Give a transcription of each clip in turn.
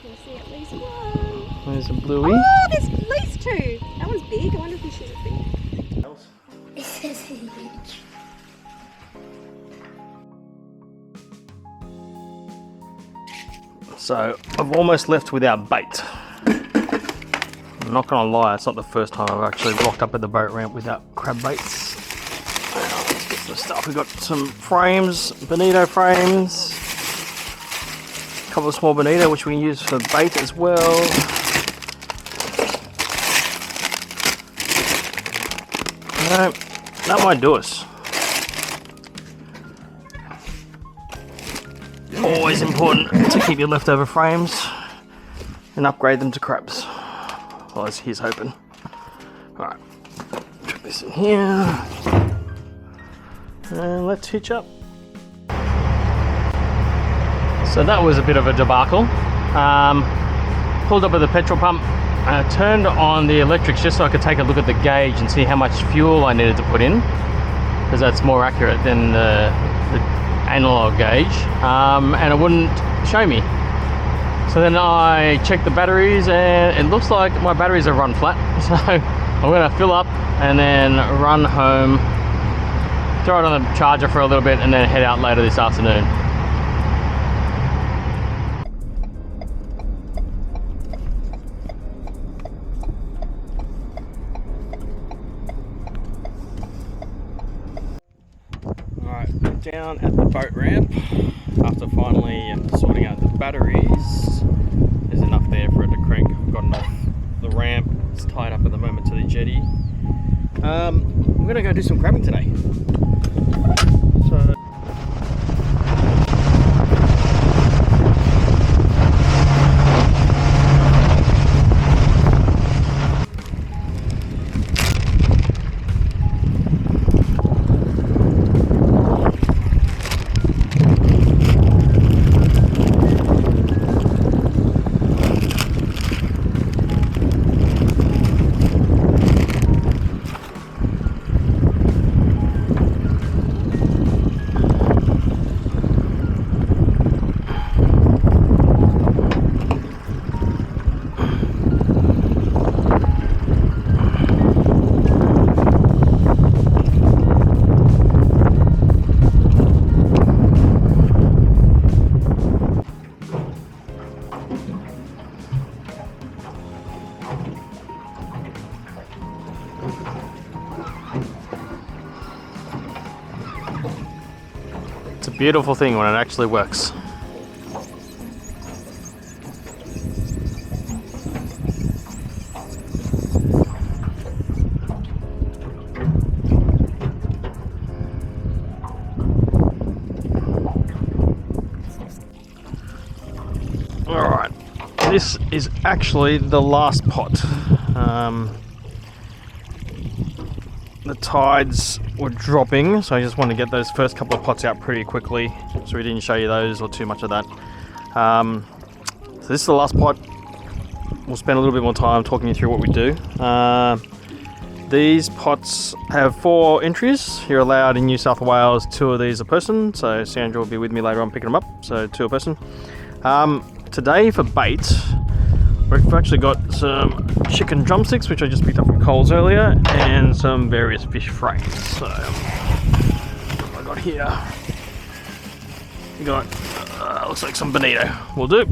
can see at least one. There's a bluey. Oh, there's at least two. That one's big. I wonder if this is big. This is huge. So I've almost left without bait. I'm not gonna lie, it's not the first time I've actually rocked up at the boat ramp without crab baits. Let's get the stuff. We've got some frames, bonito frames, a couple of small bonito which we can use for bait as well. No, that might do us. Always important to keep your leftover frames and upgrade them to crabs. Well, as he's hoping. Alright, chuck this in here. And let's hitch up. So that was a bit of a debacle. Pulled up at the petrol pump, turned on the electrics just so I could take a look at the gauge and see how much fuel I needed to put in, because that's more accurate than the analog gauge, and it wouldn't show me. So then I checked the batteries and it looks like my batteries have run flat. So I'm going to fill up and then run home, throw it on the charger for a little bit and then head out later this afternoon. Alright, down at the boat ramp after finally sorting out the batteries. There's enough there for it to crank. We've got enough. The ramp is tied up at the moment to the jetty. I'm gonna go do some crabbing today. So it's a beautiful thing when it actually works. Alright, this is actually the last pot. The tides were dropping, so I just wanted to get those first couple of pots out pretty quickly, so we didn't show you those or too much of that. So this is the last pot. We'll spend a little bit more time talking you through what we do. These pots have 4 entries. You're allowed in New South Wales 2 of these a person, so Sandra will be with me later on picking them up, so 2 a person. Today for bait, we've actually got some chicken drumsticks, which I just picked up from Coles earlier, and some various fish frames. So, what have I got here? We got, looks like some bonito. Will do.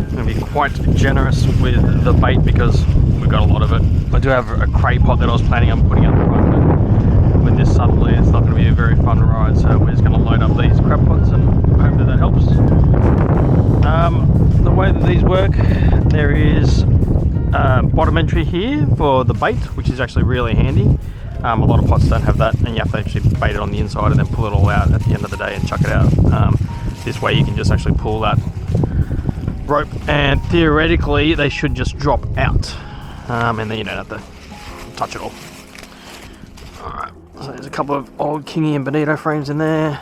I'm going to be quite generous with the bait because we've got a lot of it. I do have a crate pot that I was planning on putting out the front, but with this southerly, it's not going to be a very fun ride, so we're just going to load up these crab pots and hope that helps. The way that these work, there is bottom entry here for the bait, which is actually really handy. A lot of pots don't have that, and you have to actually bait it on the inside and then pull it all out at the end of the day and chuck it out. This way you can just actually pull that rope and theoretically they should just drop out, and then you don't have to touch it all. Alright, so there's a couple of old Kingy and bonito frames in there.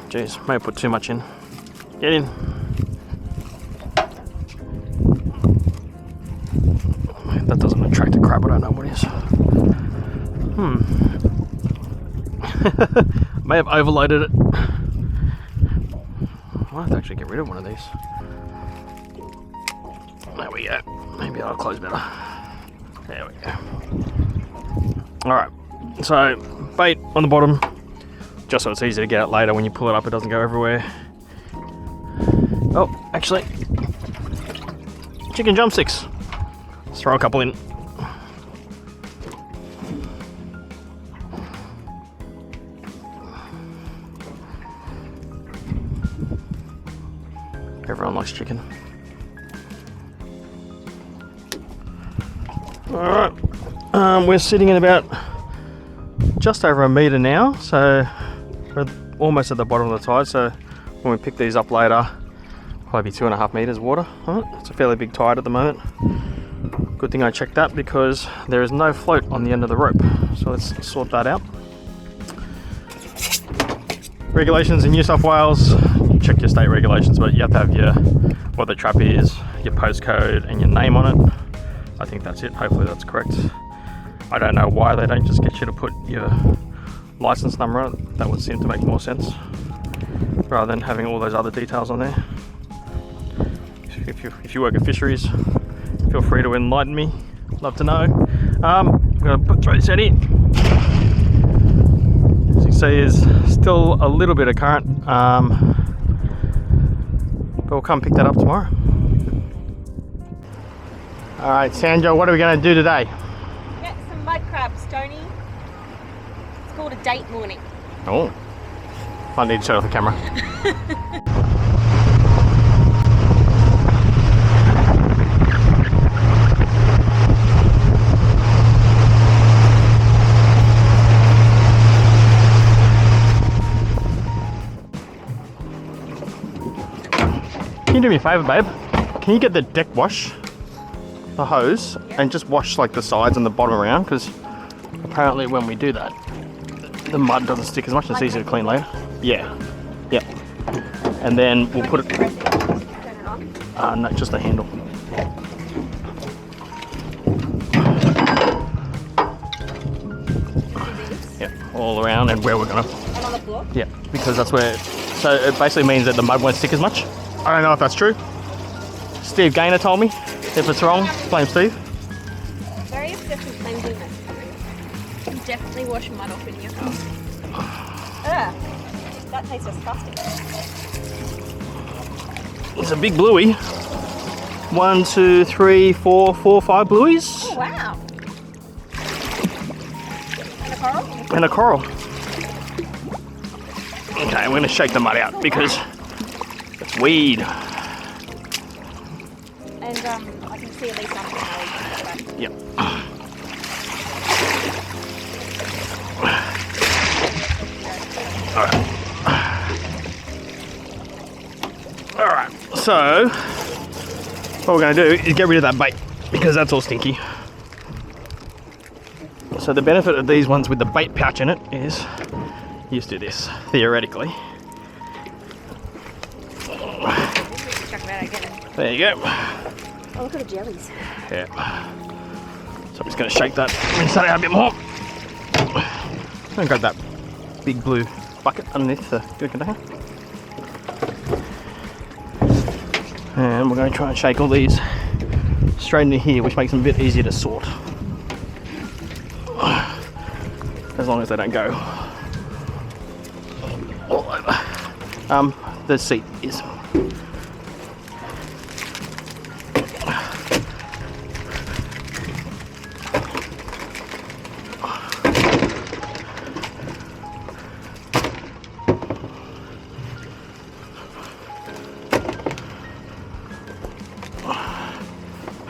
Jeez, may have put too much in. Get in. That doesn't attract a crab, I don't know what it is. May have overloaded it. I have to actually get rid of one of these. There we go. Maybe I'll close better. There we go. Alright, so bait on the bottom, just so it's easy to get out later. When you pull it up, it doesn't go everywhere. Oh, actually, chicken drumsticks. Let's throw a couple in. Everyone likes chicken. Alright, we're sitting at about just over a metre now, so we're almost at the bottom of the tide. So when we pick these up later, probably 2.5 metres water on it. It's a fairly big tide at the moment. Good thing I checked that because there is no float on the end of the rope. So let's sort that out. Regulations in New South Wales, check your state regulations, but you have to have your what the trap is, your postcode and your name on it. I think that's it. Hopefully that's correct. I don't know why they don't just get you to put your license number on it. That would seem to make more sense rather than having all those other details on there. If you work at fisheries, feel free to enlighten me. Love to know. I'm going to throw this out here. As you can see, there's still a little bit of current, but we'll come pick that up tomorrow. Alright, Sandra, what are we going to do today? Get some mud crabs, Tony. It's called a date morning. Oh, I need to shut off the camera. Can you do me a favour, babe? Can you get the deck wash, the hose, and just wash like the sides and the bottom around? Because apparently when we do that, the mud doesn't stick as much. It's easier to clean later. Yeah. Yep. And then we'll put it. No, just the handle. Yeah, all around and where we're gonna. And on the floor? Yeah, because that's where. So it basically means that the mud won't stick as much. I don't know if that's true. Steve Gaynor told me. If it's wrong, blame Steve. Very obsessed with cleanliness. You definitely wash mud off in your house. Ugh, that tastes disgusting. It's a big bluey. 1, 2, 3, 4, 5 blueies. Oh, wow. And a coral? And a coral. Okay, we're gonna shake the mud out because it's weed. And I can see at least something now. Yep. Alright, so what we're going to do is get rid of that bait because that's all stinky. So the benefit of these ones with the bait pouch in it is you just do this, theoretically. Chuck that again. There you go. Oh, look at the jellies. Yeah. So I'm just going to shake that and set it out a bit more. And grab that big blue bucket underneath the container. And we're going to try and shake all these straight into here, which makes them a bit easier to sort. As long as they don't go all over. The seat is.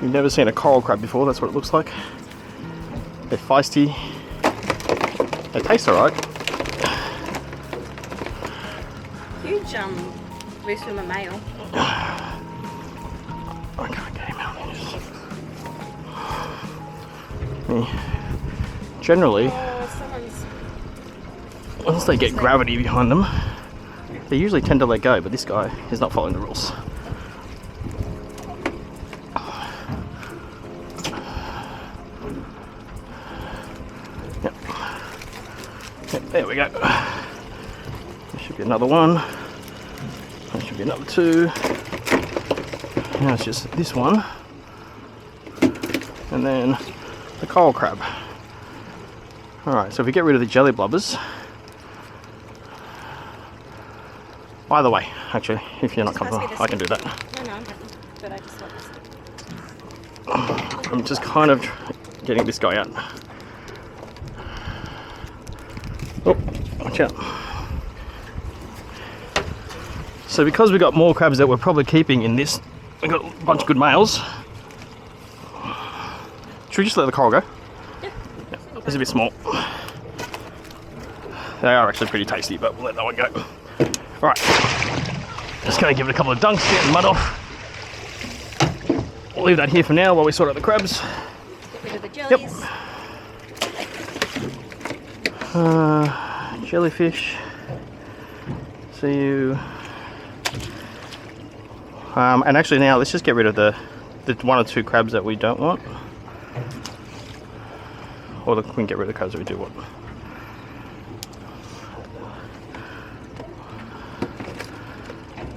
You've never seen a coral crab before, that's what it looks like. They're feisty. They taste alright. Huge roost from a male. I can't get him out there. Generally, once they get gravity behind them, they usually tend to let go, but this guy is not following the rules. Yep, there we go. There should be another one. There should be another two. Now it's just this one. And then the coral crab. Alright, so if we get rid of the jelly blubbers. Either way, actually, if you're not comfortable, I can do that. No, I'm happy. But I just want this. I'm just kind of getting this guy out. Oh, watch out. So because we've got more crabs that we're probably keeping in this, we've got a bunch of good males. Should we just let the coral go? Yeah. It's a bit small. They are actually pretty tasty, but we'll let that one go. Right, just going to give it a couple of dunks, get the mud off. We'll leave that here for now while we sort out the crabs. Get rid of the jellies. Yep. Jellyfish. See you. And actually now let's just get rid of the one or two crabs that we don't want. Or we can get rid of the crabs that we do want.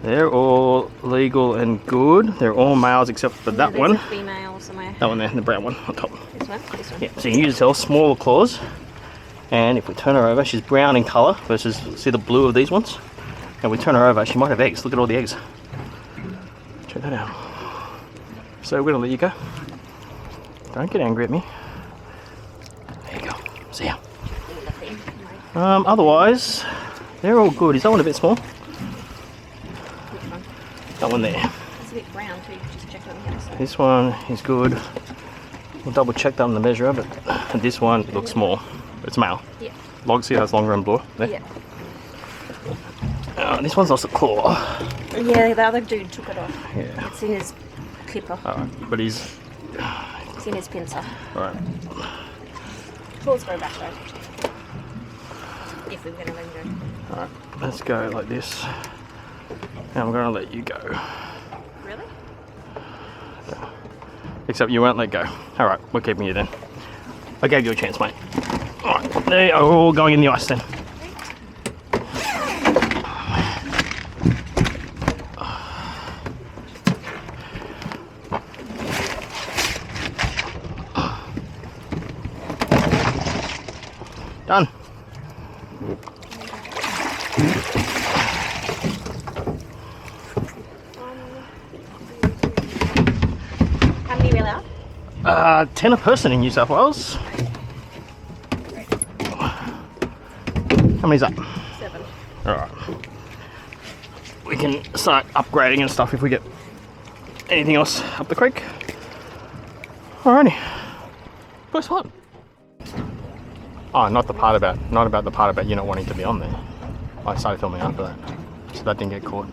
They're all legal and good. They're all males except for that There's one. a female somewhere. That one there, the brown one on top. This one? This one? Yeah, so you can use her smaller claws. And if we turn her over, she's brown in colour versus, see the blue of these ones? And we turn her over, she might have eggs. Look at all the eggs. Check that out. So we're going to let you go. Don't get angry at me. There you go. See ya. Otherwise, they're all good. Is that one a bit small? Which one? That one there. It's a bit brown too. Just check it on the other side. This one is good. We'll double check that on the measurer, but this one looks small. It's male. Yeah. See how it's longer and blue? There. Yeah. This one's also claw. Yeah, the other dude took it off. Yeah. It's in his clipper. Alright, but he's... It's in his pincer. Alright. Claws go back though. If we were going to let him go. Alright, let's go like this. And I'm going to let you go. Really? Except you won't let go. Alright, we're keeping you then. I gave you a chance, mate. Alright, they are all going in the ice then. Done. How many are we allowed? 10 a person in New South Wales. How many's up? 7. Alright. We can start upgrading and stuff if we get anything else up the creek. Alrighty. First one. Oh, not the part about you not wanting to be on there. I started filming after that, so that didn't get caught.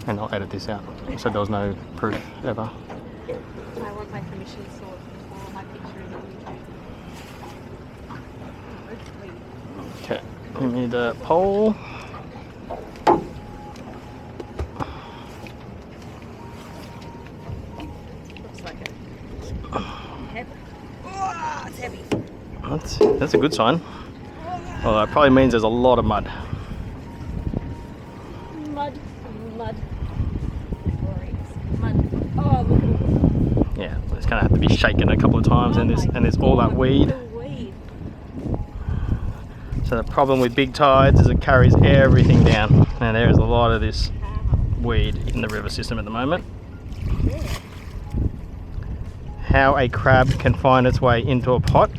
And I'll edit this out. So there was no proof ever. I want my permission sword for my picture in the Okay, give me the pole. Looks like it. Heavy. Oh, it's heavy. That's a good sign. Well, that probably means there's a lot of mud. Mud. Glorious. Mud. Oh, look at Yeah, it's gonna have to be shaken a couple of times, and there's all that weed. the weed. So the problem with big tides is it carries everything down, and there is a lot of this weed in the river system at the moment. How a crab can find its way into a pot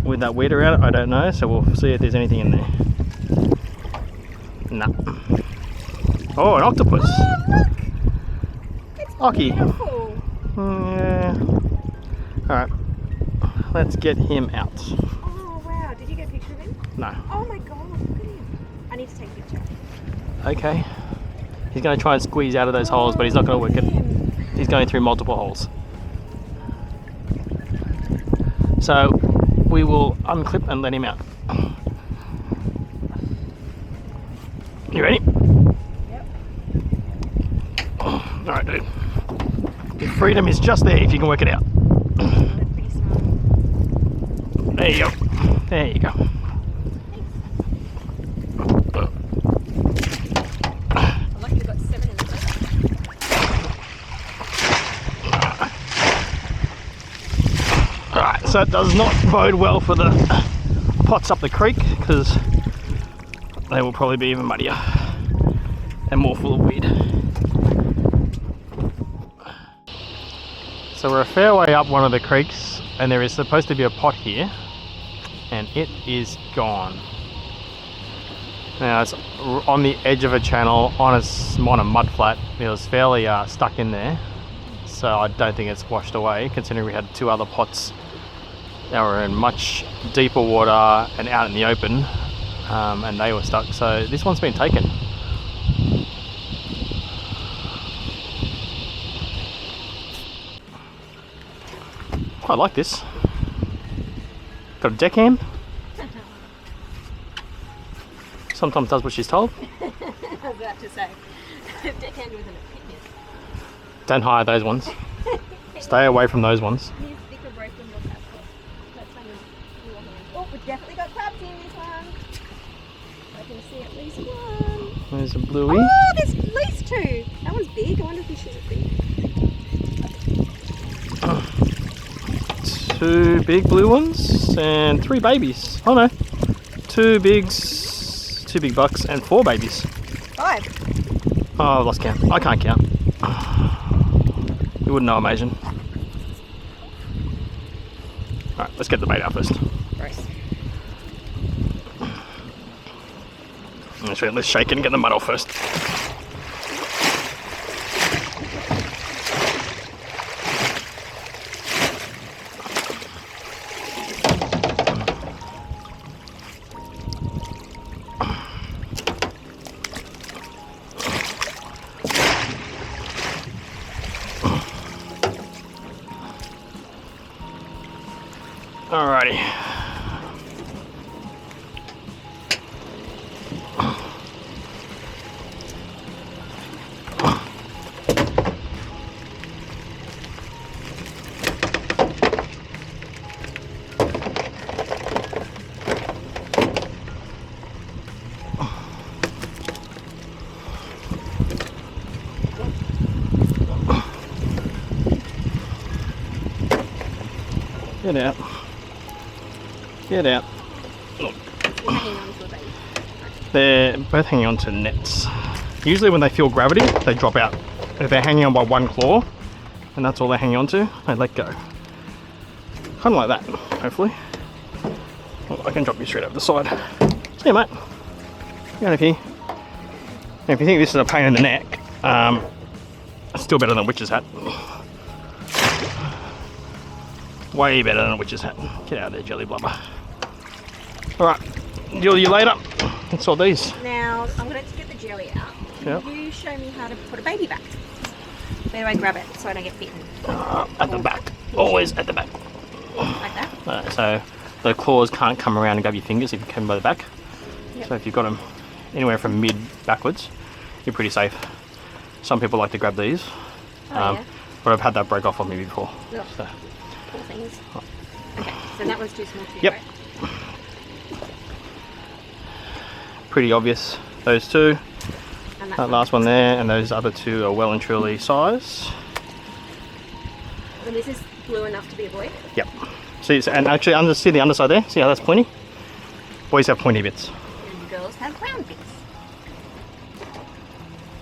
with that weed around it, I don't know, so we'll see if there's anything in there. No. Oh, an octopus. Oh, look! It's Ockie. beautiful. Yeah. Alright, let's get him out. Oh, wow. Did you get a picture of him? No. Oh my god, look at him. I need to take a picture. Okay. He's going to try and squeeze out of those holes, but he's not going to work it. He's going through multiple holes. So we will unclip and let him out. You ready? Yep. Alright, dude. Your freedom is just there if you can work it out. They're pretty smart. There you go. There you go. So it does not bode well for the pots up the creek, because they will probably be even muddier and more full of weed. So we're a fair way up one of the creeks, and there is supposed to be a pot here, and it is gone. Now it's on the edge of a channel on a mud flat. It was fairly stuck in there, so I don't think it's washed away, considering we had two other pots that were in much deeper water and out in the open, and they were stuck. So this one's been taken. I like this. Got a deckhand. Sometimes does what she's told. I was about to say, deckhand with an opinion. Don't hire those ones. Stay away from those ones. Here's thicker broken or crab pot. That's one of your hands. Oh, we've definitely got crabs in this one. I can see at least one. There's a bluey. Oh, there's at least two. That one's big. I wonder if fishes are big. Two big blue ones and three babies. Oh no, two big bucks and four babies. 5. Oh, I've lost count. I can't count. You wouldn't know I'm Asian. Alright, let's get the bait out first. Gross. Let's shake it and get the mud off first. Alrighty. Get out. Get out. Look. Hanging on to a baby. They're both hanging on to nets. Usually when they feel gravity, they drop out. If they're hanging on by one claw, and that's all they're hanging on to, they let go. Kind of like that, hopefully. Well, I can drop you straight over the side. See you, mate. Get over here. Now, if you think this is a pain in the neck, it's still better than witch's hat. Way better than a witch's hat. Get out of there, jelly blubber. Alright, deal with you later. Let's sort these. Now, I'm going to get the jelly out. Yep. Can you show me how to put a baby back? Where do I grab it so I don't get bitten? At the back. Always at the back. Like that? So the claws can't come around and grab your fingers if you come by the back. Yep. So if you've got them anywhere from mid backwards, you're pretty safe. Some people like to grab these. Yeah. But I've had that break off on me before. Ugh. So. Poor things. Okay, so that one's too small for you, Yep. right? Pretty obvious, those two. And That last one there, and those other two are well and truly size. And this is blue enough to be a boy? Yep. See, and actually, see the underside there? See how that's pointy? Boys have pointy bits. And girls have round bits.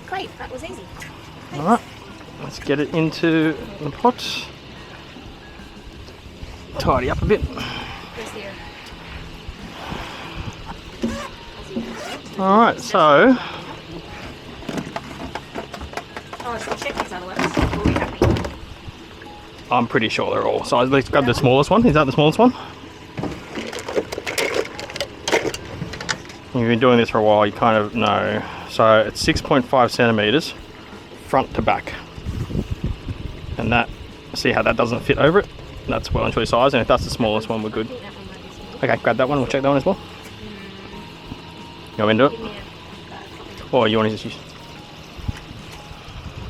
Great, that was easy. Thanks. Alright, let's get it into the pot. Tidy up a bit. Where's the Alright, so oh, so check these other ones. We'll be happy. I'm pretty sure they're all size. Let's grab the smallest one. Is that the smallest one? You've been doing this for a while, you kind of know. So it's 6.5 centimeters front to back. And that, see how that doesn't fit over it? That's well and truly size, and if that's the smallest one, we're good. I think that one might be small. Okay, grab that one, we'll check that one as well. You want me to do Give it? me a Or you want to just use...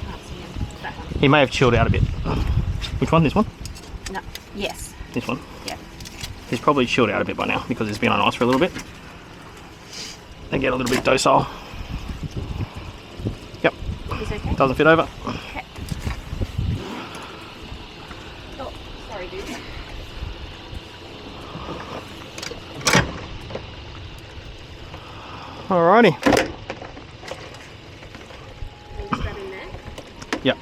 can't see him. That one. He may have chilled out a bit. Which one? This one? No. Yes. This one? Yeah. He's probably chilled out a bit by now because he's been on ice for a little bit. They get a little bit docile. Yep. He's okay? Doesn't fit over. Okay. Oh, sorry, dude. Alrighty. Just grab in there. Yep.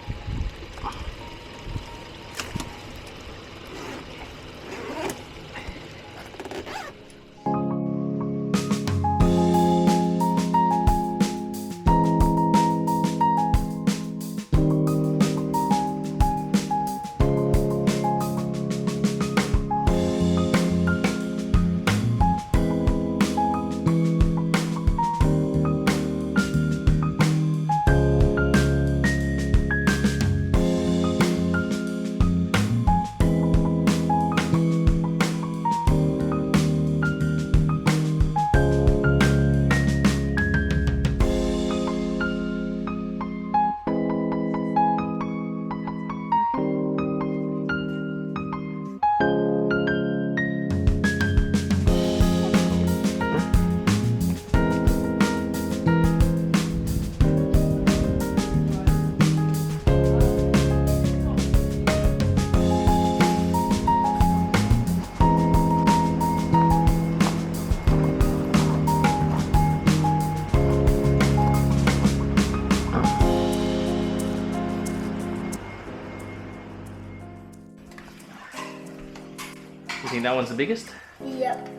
You think that one's the biggest? Yep.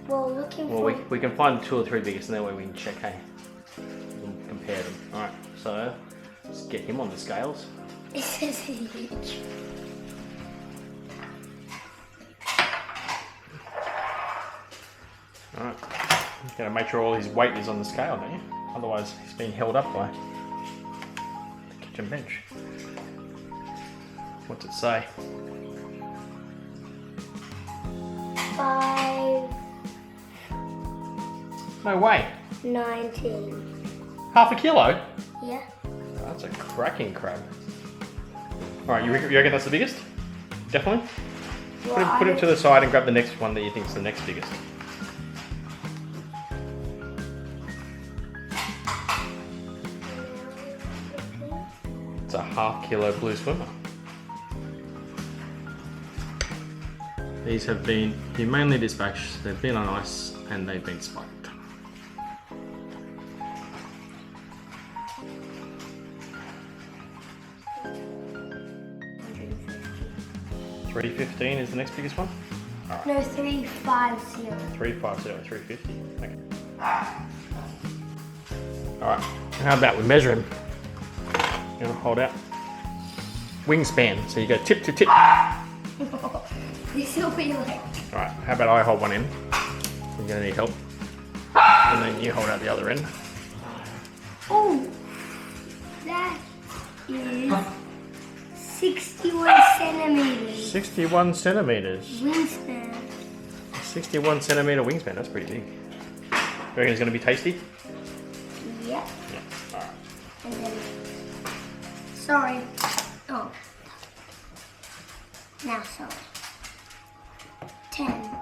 Well, looking Well, for... we can find 2 or 3 biggest, and that way we can check, hey? We can compare them. Alright, so let's get him on the scales. It says huge. Alright, you gotta make sure all his weight is on the scale, don't you? Otherwise, he's being held up by the kitchen bench. What's it say? 5, No way! 19. Half a kilo? Yeah. That's a cracking crab. Alright, you reckon that's the biggest? Definitely? Put him to the side and grab the next one that you think is the next biggest. It's a half kilo blue swimmer. These have been humanely dispatched, they've been on ice and they've been spiked. $3.15 is the next biggest one? Alright. No, 350. 350, 350. Okay. Alright, how about we measure him? You want to hold out? Wingspan, so you go tip to tip. This will be like... Alright, how about I hold one end? You're going to need help. And then you hold out the other end. Oh! That is 61 centimeters. 61 centimeters. Wingspan. 61 centimeter wingspan, that's pretty big. You reckon it's going to be tasty? Yep. Yeah, alright. And then... Sorry. Oh. Now sorry. 10.